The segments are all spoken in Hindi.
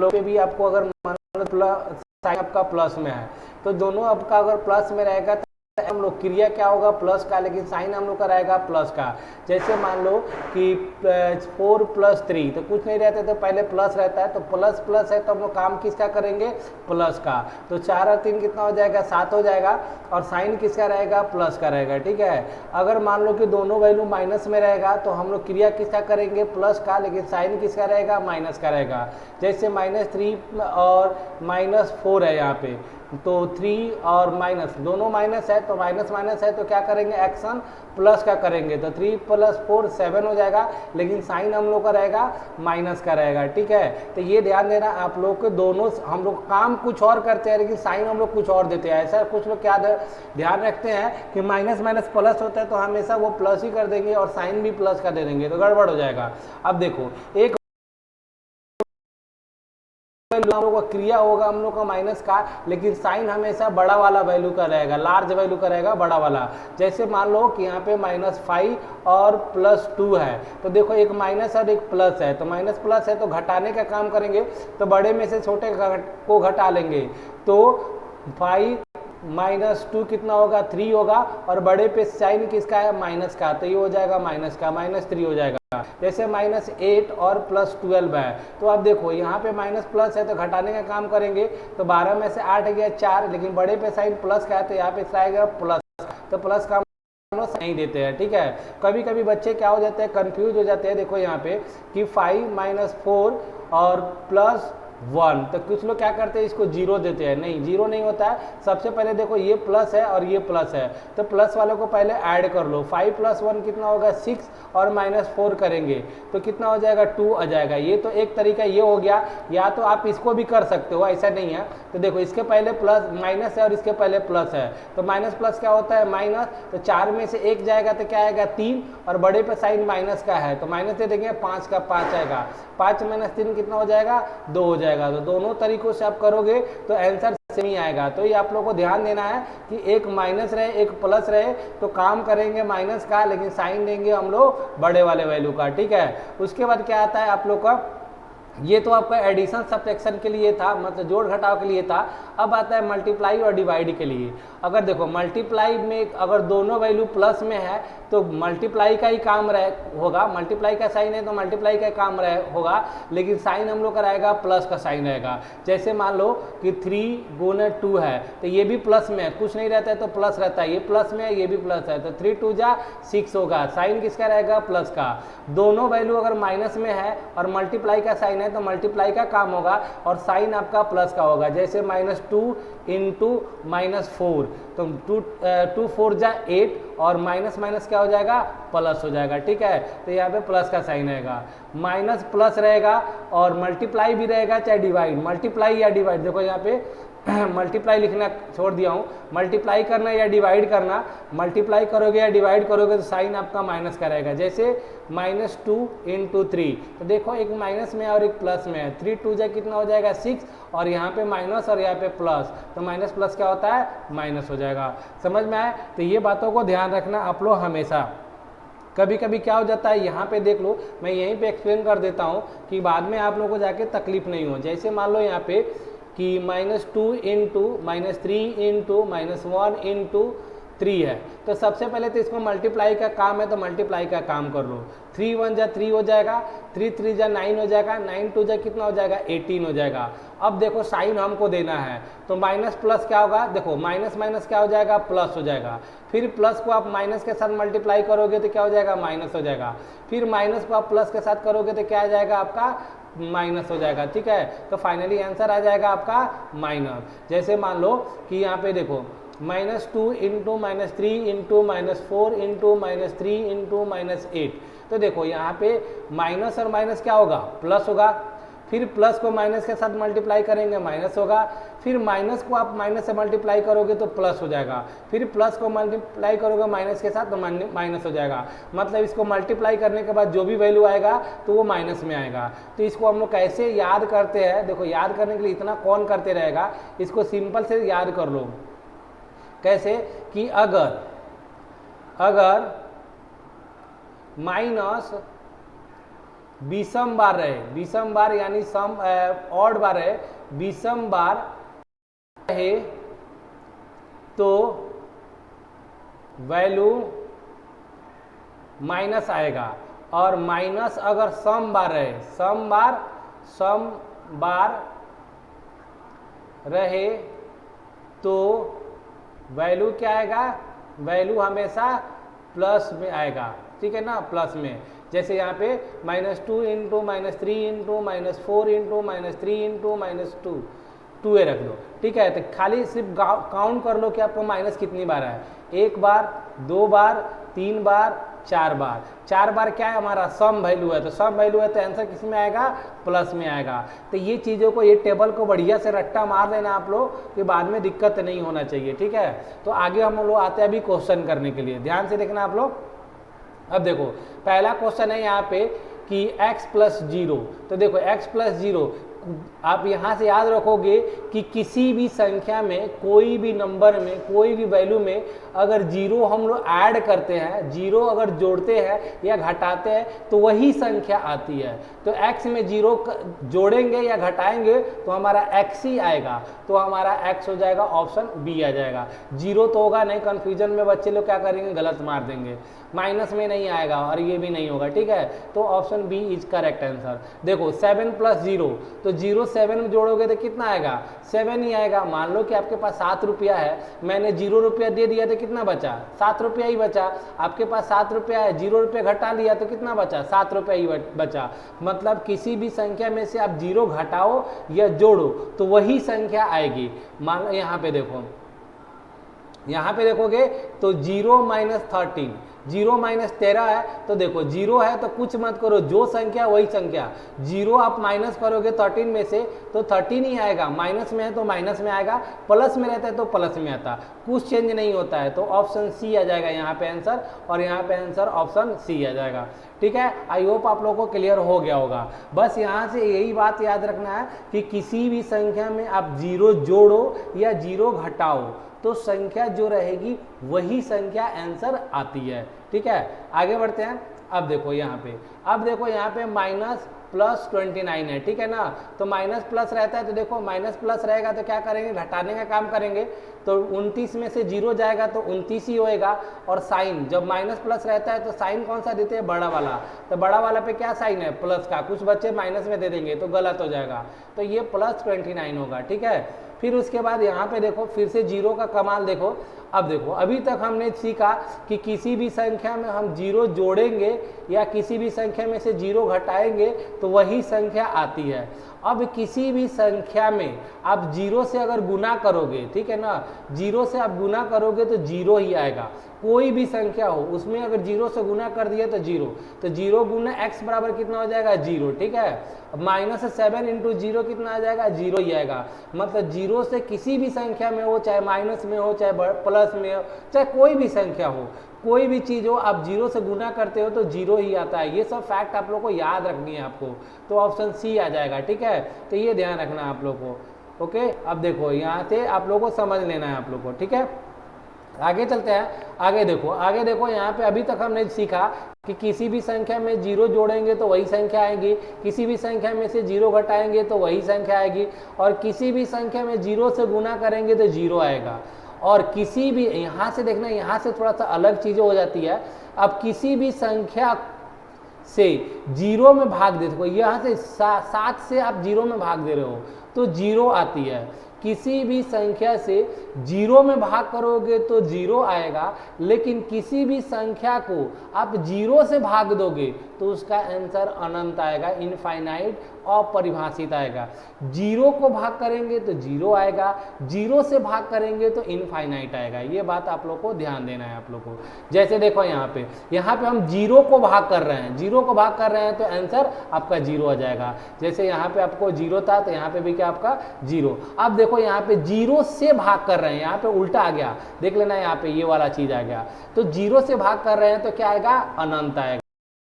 लो पे भी आपको अगर मान लो प्लस साइन आपका प्लस में है तो दोनों आपका अगर प्लस में रहेगा तो हम लोग क्रिया क्या होगा प्लस का, लेकिन साइन हम लोग का रहेगा प्लस का। जैसे मान लो कि 4+3 तो कुछ नहीं रहता तो पहले प्लस रहता है, तो प्लस प्लस है तो हम लोग काम किसका करेंगे प्लस का। तो 4 और 3 कितना हो जाएगा 7 हो जाएगा, और साइन किसका रहेगा प्लस का रहेगा। ठीक है, अगर मान लो कि दोनों वैल्यू माइनस में रहेगा तो हम लोग क्रिया किसका करेंगे प्लस का, लेकिन साइन किसका रहेगा माइनस का रहेगा। जैसे -3 और -4 है यहाँ पे, तो 3 और माइनस दोनों माइनस है तो माइनस माइनस है तो क्या करेंगे एक्शन प्लस का करेंगे, तो 3 + 4 7 हो जाएगा, लेकिन साइन हम लोग का रहेगा माइनस का रहेगा। ठीक है, तो ये ध्यान देना आप लोग के दोनों हम लोग काम कुछ और करते हैं लेकिन साइन हम लोग कुछ और देते हैं। ऐसा कुछ लोग क्या ध्यान रखते हैं कि माइनस माइनस प्लस होता है तो हमेशा वो प्लस ही कर देंगे और साइन भी प्लस का दे देंगे, तो गड़बड़ हो जाएगा। अब देखो एक हम लोग का क्रिया होगा हम लोग का माइनस का, लेकिन साइन हमेशा बड़ा वाला वैल्यू का रहेगा, लार्ज वैल्यू का रहेगा, बड़ा वाला। जैसे मान लो कि यहाँ पे -5 और +2 है, तो देखो एक माइनस और एक प्लस है, तो माइनस प्लस है तो घटाने का काम करेंगे, तो बड़े में से छोटे को घटा लेंगे, तो 5 -2 कितना होगा 3 होगा, और बड़े पे साइन किसका है माइनस का, तो ये हो जाएगा माइनस का, -3 हो जाएगा। जैसे -8 और +12 है, तो अब देखो यहाँ पे माइनस प्लस है तो घटाने का काम करेंगे, तो 12 में से 8 गया 4, लेकिन बड़े पे साइन प्लस का है तो यहाँ पे आएगा प्लस, तो प्लस का नहीं देते हैं। ठीक है, कभी कभी बच्चे क्या हो जाते हैं कंफ्यूज हो जाते हैं। देखो यहाँ पे कि 5 - 4 और +1, तो कुछ लोग क्या करते हैं इसको 0 देते हैं, नहीं 0 नहीं होता है। सबसे पहले देखो ये प्लस है और ये प्लस है, तो प्लस वालों को पहले ऐड कर लो। 5 + 1 कितना होगा 6, और -4 करेंगे तो कितना हो जाएगा 2 आ जाएगा। ये तो एक तरीका ये हो गया, या तो आप इसको भी कर सकते हो, ऐसा नहीं है। तो देखो इसके पहले प्लस माइनस है और इसके पहले प्लस है, तो माइनस प्लस क्या होता है माइनस, तो 4 में से 1 जाएगा तो क्या आएगा 3, और बड़े पे साइन माइनस का है तो माइनस दे देंगे, 5 का 5 आएगा, 5 - 3 कितना हो जाएगा 2 हो जाएगा। तो दोनों तरीकों से आप करोगे तो आंसर सेम ही आएगा। तो ये आप लोगों को ध्यान देना है कि एक माइनस रहे एक प्लस रहे तो काम करेंगे माइनस का, लेकिन साइन देंगे हम लोग बड़े वाले वैल्यू का। ठीक है, उसके बाद क्या आता है आप लोग का, ये तो आपका एडिशन सब्ट्रैक्शन के लिए था, मतलब जोड़ घटाव के लिए था। अब आता है मल्टीप्लाई और डिवाइड के लिए। अगर देखो मल्टीप्लाई में अगर दोनों वैल्यू प्लस में है तो मल्टीप्लाई का ही काम होगा, मल्टीप्लाई का साइन है तो मल्टीप्लाई का काम होगा, लेकिन साइन हम लोग का रहेगा प्लस का साइन रहेगा। जैसे मान लो कि 3 × 2 है तो ये भी प्लस में है, कुछ नहीं रहता है तो प्लस रहता है, ये प्लस में है ये भी प्लस है, तो 3 × 2 = 6 होगा, साइन किसका रहेगा प्लस का। दोनों वैल्यू अगर माइनस में है और मल्टीप्लाई का साइन है तो मल्टीप्लाई का काम होगा और साइन आपका प्लस का होगा। जैसे -2 × -4, तो 2 4 = 8, और माइनस माइनस क्या हो जाएगा प्लस हो जाएगा। ठीक है, तो यहाँ पे प्लस का साइन रहेगा, माइनस प्लस रहेगा, और मल्टीप्लाई भी रहेगा चाहे डिवाइड, मल्टीप्लाई या डिवाइड। देखो यहाँ पे मल्टीप्लाई लिखना छोड़ दिया हूँ, मल्टीप्लाई करना या डिवाइड करना, मल्टीप्लाई करोगे या डिवाइड करोगे तो साइन आपका माइनस का रहेगा। जैसे -2 × 3, तो देखो एक माइनस में है और एक प्लस में है, 3 × 2 = कितना हो जाएगा 6, और यहाँ पे माइनस और यहाँ पे प्लस, तो माइनस प्लस क्या होता है माइनस हो जाएगा। समझ में आए? तो ये बातों को ध्यान रखना आप लोग हमेशा। कभी कभी क्या हो जाता है यहाँ पे देख लो, मैं यहीं पे एक्सप्लेन कर देता हूँ कि बाद में आप लोगों को जाके तकलीफ नहीं हो। जैसे मान लो यहाँ पे कि -2 × -3 × -1 × 3 है, तो सबसे पहले तो इसको मल्टीप्लाई का काम है तो मल्टीप्लाई का काम कर लो। 3 × 1 = 3 हो जाएगा, 3 × 3 = 9 हो जाएगा, 9 × 2 = कितना हो जाएगा 18 हो जाएगा। अब देखो साइन हमको देना है तो माइनस प्लस क्या होगा, देखो माइनस माइनस क्या हो जाएगा प्लस हो जाएगा, फिर प्लस को आप माइनस के साथ मल्टीप्लाई करोगे तो क्या हो जाएगा माइनस हो जाएगा, फिर माइनस को आप प्लस के साथ करोगे तो क्या आ जाएगा आपका माइनस हो जाएगा। ठीक है, तो फाइनली आंसर आ जाएगा आपका माइनस। जैसे मान लो कि यहाँ पे देखो -2 × -3 × -4 × -3 × -8, तो देखो यहाँ पे माइनस और माइनस क्या होगा प्लस होगा, फिर प्लस को माइनस के साथ मल्टीप्लाई करेंगे माइनस होगा, फिर माइनस को आप माइनस से मल्टीप्लाई करोगे तो प्लस हो जाएगा, फिर प्लस को मल्टीप्लाई करोगे माइनस के साथ तो माइनस हो जाएगा। मतलब इसको मल्टीप्लाई करने के बाद जो भी वैल्यू आएगा तो वो माइनस में आएगा। तो इसको हम लोग कैसे याद करते हैं, देखो याद करने के लिए इतना कौन करते रहेगा, इसको सिंपल से याद कर लो। कैसे कि अगर विषम बार रहे, विषम बार यानी सम ऑड बार है, विषम बार रहे तो वैल्यू माइनस आएगा, और माइनस अगर सम बार रहे, सम बार रहे तो वैल्यू क्या आएगा, वैल्यू हमेशा प्लस में आएगा, ठीक है ना, प्लस में। जैसे यहाँ पे -2 into -3 into -4 into -3 into -2 2a रख लो, ठीक है। तो खाली सिर्फ काउंट कर लो कि आपको माइनस कितनी बार है, 1 बार, 2 बार, 3 बार, 4 बार। 4 बार क्या है हमारा सम वैल्यू है, तो सम वैल्यू है तो आंसर किस में आएगा, प्लस में आएगा। तो ये चीज़ों को, ये टेबल को बढ़िया से रट्टा मार लेना आप लोग कि बाद में दिक्कत नहीं होना चाहिए, ठीक है। तो आगे हम लोग आते हैं अभी क्वेश्चन करने के लिए, ध्यान से देखना आप लोग। अब देखो पहला क्वेश्चन है यहाँ पे कि x + 0, तो देखो x + 0 आप यहाँ से याद रखोगे कि किसी भी संख्या में, कोई भी नंबर में, कोई भी वैल्यू में अगर 0 हम लोग ऐड करते हैं, 0 अगर जोड़ते हैं या घटाते हैं तो वही संख्या आती है। तो x में 0 जोड़ेंगे या घटाएंगे तो हमारा x ही आएगा, तो हमारा x हो जाएगा ऑप्शन बी आ जाएगा। 0 तो होगा नहीं, कन्फ्यूजन में बच्चे लोग क्या करेंगे, गलत मार देंगे, माइनस में नहीं आएगा और ये भी नहीं होगा, ठीक है। तो option B is correct answer. देखो 7 + 0, तो 0 7 में जोड़ोगे तो कितना आएगा, 7 ही आएगा। मान लो कि आपके पास 7 रुपया है, मैंने 0 रुपया दे दिया तो कितना बचा, 7 रुपया ही बचा। आपके पास 7 रुपया है, 0 रुपया घटा लिया तो कितना बचा, 7 रुपया ही बचा। मतलब किसी भी संख्या में से आप 0 घटाओ या जोड़ो तो वही संख्या आएगी। मान लो यहाँ पे देखो, यहाँ पे देखोगे तो 0 - 13, 0 - 13 है, तो देखो 0 है तो कुछ मत करो, जो संख्या वही संख्या। 0 आप माइनस करोगे 13 में से तो 13 ही आएगा, माइनस में है तो माइनस में आएगा, प्लस में रहता है तो प्लस में आता, कुछ चेंज नहीं होता है। तो ऑप्शन सी आ जाएगा यहाँ पे आंसर, और यहाँ पे आंसर ऑप्शन सी आ जाएगा, ठीक है। आई होप आप लोगों को क्लियर हो गया होगा। बस यहाँ से यही बात याद रखना है कि किसी भी संख्या में आप 0 जोड़ो या 0 घटाओ तो संख्या जो रहेगी वही संख्या आंसर आती है, ठीक है। आगे बढ़ते हैं। अब देखो यहाँ पे, -+29 है, ठीक है ना। तो माइनस प्लस रहता है तो देखो माइनस प्लस रहेगा तो क्या करेंगे, घटाने का काम करेंगे। तो 29 में से 0 जाएगा तो 29 ही होएगा। और साइन, जब माइनस प्लस रहता है तो साइन कौन सा देते हैं, बड़ा वाला। तो बड़ा वाला पे क्या साइन है, प्लस का। कुछ बच्चे माइनस में दे देंगे तो गलत हो जाएगा, तो ये +29 होगा, ठीक है। फिर उसके बाद यहाँ पे देखो फिर से 0 का कमाल देखो। अब देखो अभी तक हमने सीखा कि किसी भी संख्या में हम 0 जोड़ेंगे या किसी भी संख्या में से 0 घटाएंगे तो वही संख्या आती है। अब किसी भी संख्या में आप 0 से अगर गुना करोगे, ठीक है ना, 0 से आप गुना करोगे तो 0 ही आएगा। कोई भी संख्या हो उसमें अगर 0 से गुना कर दिया तो 0, तो 0 गुना x बराबर कितना हो जाएगा, 0, ठीक है। -7 × 0 कितना आ जाएगा, 0 ही आएगा। मतलब 0 से किसी भी संख्या में हो, चाहे माइनस में हो, चाहे प्लस में हो, चाहे कोई भी संख्या हो, कोई भी चीज़ हो, आप 0 से गुना करते हो तो 0 ही आता है। ये सब फैक्ट आप लोग को याद रखनी है आपको, तो ऑप्शन सी आ जाएगा, ठीक है। तो ये ध्यान रखना है आप लोग को, ओके। अब देखो यहाँ से आप लोग को समझ लेना है आप लोग को, ठीक है। आगे चलते हैं। आगे देखो यहाँ पे अभी तक हमने सीखा कि किसी भी संख्या में 0 जोड़ेंगे तो वही संख्या आएगी, किसी भी संख्या में से 0 घटाएंगे तो वही संख्या आएगी, और किसी भी संख्या में 0 से गुना करेंगे तो 0 आएगा। और किसी भी, यहाँ से देखना, यहाँ से थोड़ा सा अलग चीज़ें हो जाती है। अब किसी भी संख्या से 0 में भाग दे, देखो यहाँ से 7 से आप 0 में भाग दे रहे हो तो 0 आती है। किसी भी संख्या से 0 में भाग करोगे तो 0 आएगा, लेकिन किसी भी संख्या को आप 0 से भाग दोगे तो उसका आंसर अनंत आएगा, इनफाइनाइट, अपरिभाषित आएगा। 0 को भाग करेंगे तो 0 आएगा, 0 से भाग करेंगे तो इनफाइनाइट आएगा। ये बात आप लोग को ध्यान देना है आप लोग को। जैसे देखो यहाँ पे हम 0 को भाग कर रहे हैं, 0 को भाग कर रहे हैं तो आंसर आपका 0 आ जाएगा। जैसे यहाँ पे आपको 0 था तो यहाँ पे भी क्या आपका 0। अब देखो यहाँ पे 0 से भाग कर रहे हैं, यहाँ पे उल्टा आ गया, देख लेना यहाँ पे ये वाला चीज आ गया। तो 0 से भाग कर रहे हैं तो क्या आएगा, अनंत आएगा।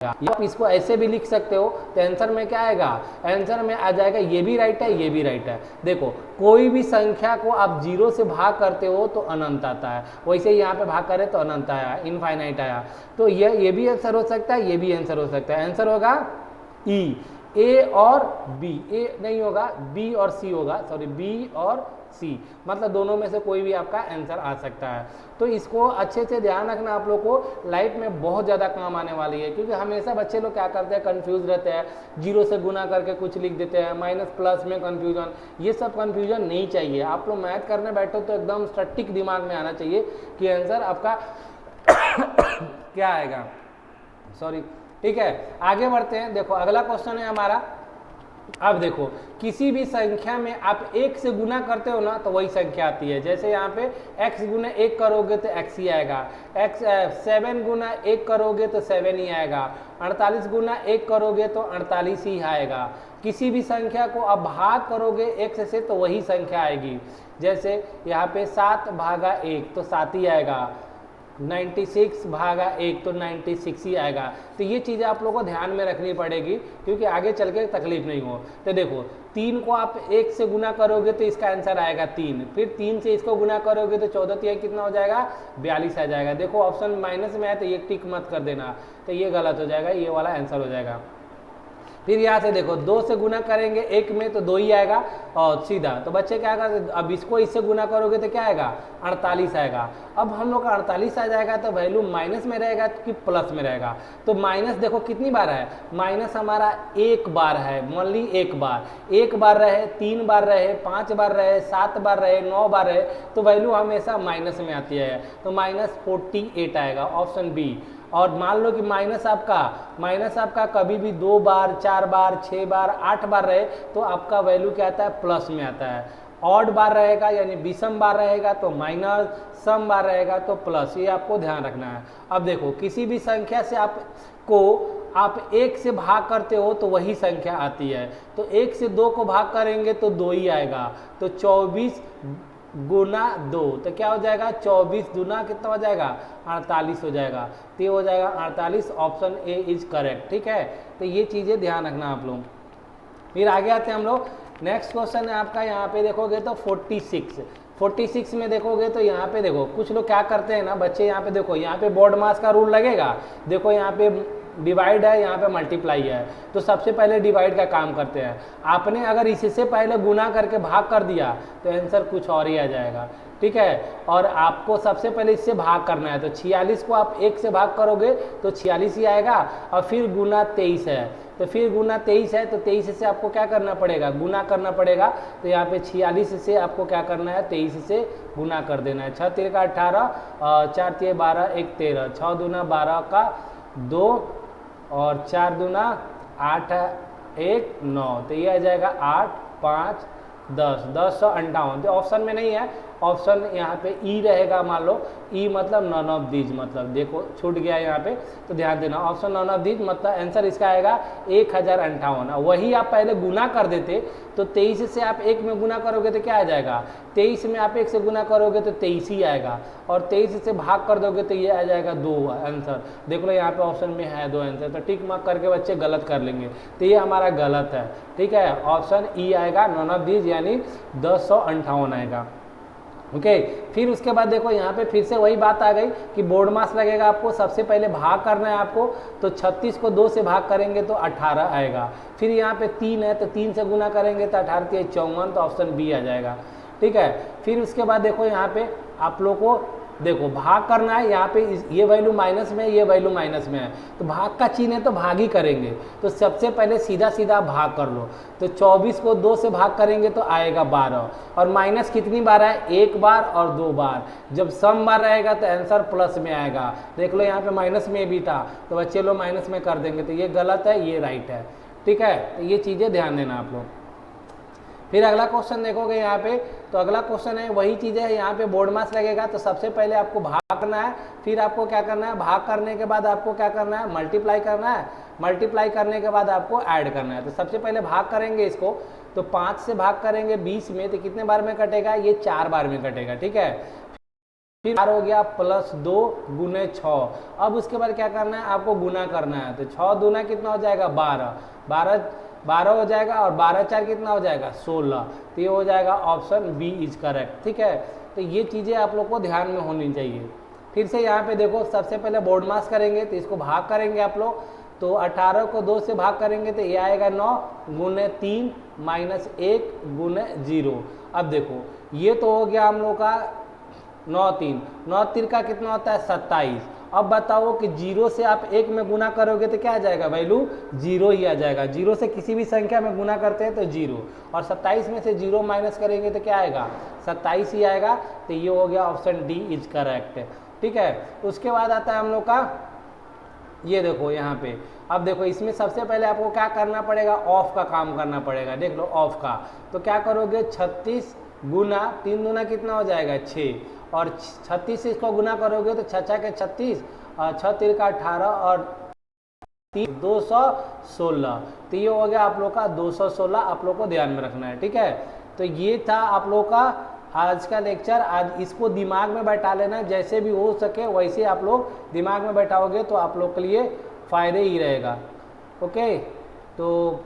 आप इसको ऐसे भी लिख सकते हो, तो आंसर में क्या आएगा, आंसर में आ जाएगा, ये भी राइट है, ये भी राइट है। देखो कोई भी संख्या को आप 0 से भाग करते हो तो अनंत आता है, वैसे ही यहाँ पे भाग करें तो अनंत आया, इनफाइनाइट आया। तो ये भी आंसर हो सकता है, ये भी आंसर हो सकता है। आंसर होगा ई, ए और बी, ए नहीं होगा, बी और सी होगा, सॉरी बी और सी, मतलब दोनों में से कोई भी आपका आंसर आ सकता है। तो इसको अच्छे से ध्यान रखना, आप लोग को लाइफ में बहुत ज़्यादा काम आने वाली है, क्योंकि हमेशा बच्चे लोग क्या करते हैं, कंफ्यूज रहते हैं, जीरो से गुना करके कुछ लिख देते हैं, माइनस प्लस में कंफ्यूजन, ये सब कंफ्यूजन नहीं चाहिए। आप लोग मैथ करने बैठो तो एकदम सटीक दिमाग में आना चाहिए कि आंसर आपका क्या आएगा, सॉरी, ठीक है। आगे बढ़ते हैं, देखो अगला क्वेश्चन है हमारा। अब देखो किसी भी संख्या में आप एक से गुना करते हो ना तो वही संख्या आती है। जैसे यहाँ पे x गुना 1 करोगे तो x ही आएगा, x 7 गुना 1 करोगे तो 7 ही आएगा, 48 गुना 1 करोगे तो 48 ही आएगा। किसी भी संख्या को आप भाग करोगे x से तो वही संख्या आएगी। जैसे यहाँ पे 7 भागा 1 तो 7 ही आएगा, 96 भागा 1 तो 96 ही आएगा। तो ये चीज़ें आप लोगों को ध्यान में रखनी पड़ेगी, क्योंकि आगे चल के तकलीफ नहीं हो। तो देखो 3 को आप 1 से गुना करोगे तो इसका आंसर आएगा 3, फिर 3 से इसको गुना करोगे तो 14 3 कितना हो जाएगा, 42 आ जाएगा। देखो ऑप्शन माइनस में है तो ये टिक मत कर देना, तो ये गलत हो जाएगा, ये वाला आंसर हो जाएगा। फिर यहाँ से देखो 2 से गुना करेंगे 1 में तो 2 ही आएगा और सीधा। तो बच्चे क्या करते, अब इसको इससे गुना करोगे तो क्या आएगा, 48 आएगा। अब हम लोग का 48 आ जाएगा तो वैल्यू माइनस में रहेगा कि प्लस में रहेगा। तो माइनस देखो कितनी बार है, माइनस हमारा 1 बार है, मान ली 1 बार रहे, 3 बार रहे, 5 बार रहे, 7 बार रहे, 9 बार रहे, तो वैल्यू हमेशा माइनस में आती है। तो माइनस 48 आएगा, ऑप्शन बी। और मान लो कि माइनस आपका कभी भी 2 बार, 4 बार, 6 बार, 8 बार रहे तो आपका वैल्यू क्या आता है, प्लस में आता है। ऑड बार रहेगा यानी विषम बार रहेगा तो माइनस, सम बार रहेगा तो प्लस, ये आपको ध्यान रखना है। अब देखो किसी भी संख्या से आप 1 से भाग करते हो तो वही संख्या आती है। तो 1 से 2 को भाग करेंगे तो 2 ही आएगा। तो 24 गुना 2 तो क्या हो जाएगा, 24 गुना कितना हो जाएगा, 48 हो जाएगा। तो ये हो जाएगा 48, ऑप्शन ए इज करेक्ट, ठीक है। तो ये चीज़ें ध्यान रखना आप लोग। फिर आगे आते हैं हम लोग, नेक्स्ट क्वेश्चन है आपका, यहाँ पे देखोगे तो 46 में देखोगे तो यहाँ पे देखो कुछ लोग क्या करते हैं ना बच्चे, यहाँ पे देखो, यहाँ पे बोर्ड मास का रूल लगेगा। देखो यहाँ पे डिवाइड है, यहाँ पे मल्टीप्लाई है, तो सबसे पहले डिवाइड का काम करते हैं। आपने अगर इससे पहले गुना करके भाग कर दिया तो आंसर कुछ और ही आ जाएगा, ठीक है। और आपको सबसे पहले इससे भाग करना है। तो 46 को आप 1 से भाग करोगे तो 46 ही आएगा, और फिर गुना 23 है, तो फिर गुना 23 है, तो 23 से आपको क्या करना पड़ेगा, गुना करना पड़ेगा। तो यहाँ पे 46 से आपको क्या करना है, 23 से गुना कर देना है। 6 3 का 18, 4 3 12, 1 13, 6 दूना 12 का 2 और 4 दूना 8 1 9, तो ये आ जाएगा 8 5 10, 1058। तो ऑप्शन में नहीं है, ऑप्शन यहाँ पे ई रहेगा। मान लो ई मतलब नॉन ऑफ दीज, मतलब देखो छूट गया यहाँ पे, तो ध्यान देना ऑप्शन नॉन ऑफ दीज, मतलब आंसर इसका आएगा 1058। वही आप पहले गुना कर देते तो 23 से आप 1 में गुना करोगे तो क्या आ जाएगा, 23 में आप 1 से गुना करोगे तो 23 ही आएगा, और 23 से भाग कर दोगे तो ये आ जाएगा 2 आंसर। देख लो यहाँ पे ऑप्शन में है 2 आंसर, तो टिक मार्क करके बच्चे गलत कर लेंगे, तो ये हमारा गलत है, ठीक है। ऑप्शन ई आएगा नॉन ऑफ दीज, यानी 1058 आएगा, ओके। फिर उसके बाद देखो यहाँ पे फिर से वही बात आ गई कि बोर्ड मास लगेगा आपको, सबसे पहले भाग करना है आपको। तो 36 को 2 से भाग करेंगे तो 18 आएगा। फिर यहाँ पे 3 है तो 3 से गुना करेंगे तो 18 3 54, तो ऑप्शन बी आ जाएगा, ठीक है। फिर उसके बाद देखो यहाँ पे आप लोग को देखो भाग करना है, यहाँ पे ये वैल्यू माइनस में है, ये वैल्यू माइनस में है, तो भाग का चिन्ह है तो भाग ही करेंगे। तो सबसे पहले सीधा सीधा भाग कर लो। तो 24 को 2 से भाग करेंगे तो आएगा 12, और माइनस कितनी बार है, 1 बार और 2 बार। जब सम बार रहेगा तो आंसर प्लस में आएगा। देख लो यहाँ पे माइनस में भी था, तो बच्चे लोग माइनस में कर देंगे, तो ये गलत है, ये राइट है, ठीक है। तो ये चीज़ें ध्यान देना आप लोग। फिर अगला क्वेश्चन देखोगे यहाँ पे, तो अगला क्वेश्चन है वही चीज़ है, यहाँ पे बोर्ड मास लगेगा। तो सबसे पहले आपको भाग करना है, फिर आपको क्या करना है, भाग करने के बाद आपको क्या करना है, मल्टीप्लाई करना है, मल्टीप्लाई करने के बाद आपको ऐड करना है। तो सबसे पहले भाग करेंगे इसको, तो 5 से भाग करेंगे 20 में, तो कितने बार में कटेगा, ये 4 बार में कटेगा, ठीक है। फिर 4 हो गया प्लस 2 गुने 6। अब उसके बाद क्या करना है, आपको गुना करना है। तो 6 दूना कितना हो जाएगा, 12 हो जाएगा, और 12 4 कितना हो जाएगा, 16। तो ये हो जाएगा ऑप्शन बी इज करेक्ट, ठीक है। तो ये चीज़ें आप लोग को ध्यान में होनी चाहिए। फिर से यहाँ पे देखो सबसे पहले बोर्ड मास करेंगे, तो इसको भाग करेंगे आप लोग। तो 18 को 2 से भाग करेंगे तो ये आएगा 9 गुने 3 माइनस 1 गुने 0। अब देखो ये तो हो गया हम लोग का 9 3 का कितना होता है 27। अब बताओ कि 0 से आप 1 में गुना करोगे तो क्या आ जाएगा, वैल्यू 0 ही आ जाएगा। 0 से किसी भी संख्या में गुना करते हैं तो 0, और 27 में से 0 माइनस करेंगे तो क्या आएगा, 27 ही आएगा। तो ये हो गया ऑप्शन डी इज करेक्ट। ठीक है, उसके बाद आता है हम लोग का, ये देखो यहाँ पे, अब देखो इसमें सबसे पहले आपको क्या करना पड़ेगा, ऑफ का काम करना पड़ेगा। देख लो ऑफ का, तो क्या करोगे 36 गुना 3 दूना कितना हो जाएगा 6, और 36 से इसको गुना करोगे तो 6 के 36 और 6 3 का 18 और 216। तो ये हो गया आप लोग का 216, आप लोग को ध्यान में रखना है। ठीक है, तो ये था आप लोग का आज का लेक्चर। आज इसको दिमाग में बैठा लेना, जैसे भी हो सके वैसे आप लोग दिमाग में बैठाओगे तो आप लोग के लिए फ़ायदे ही रहेगा। ओके, तो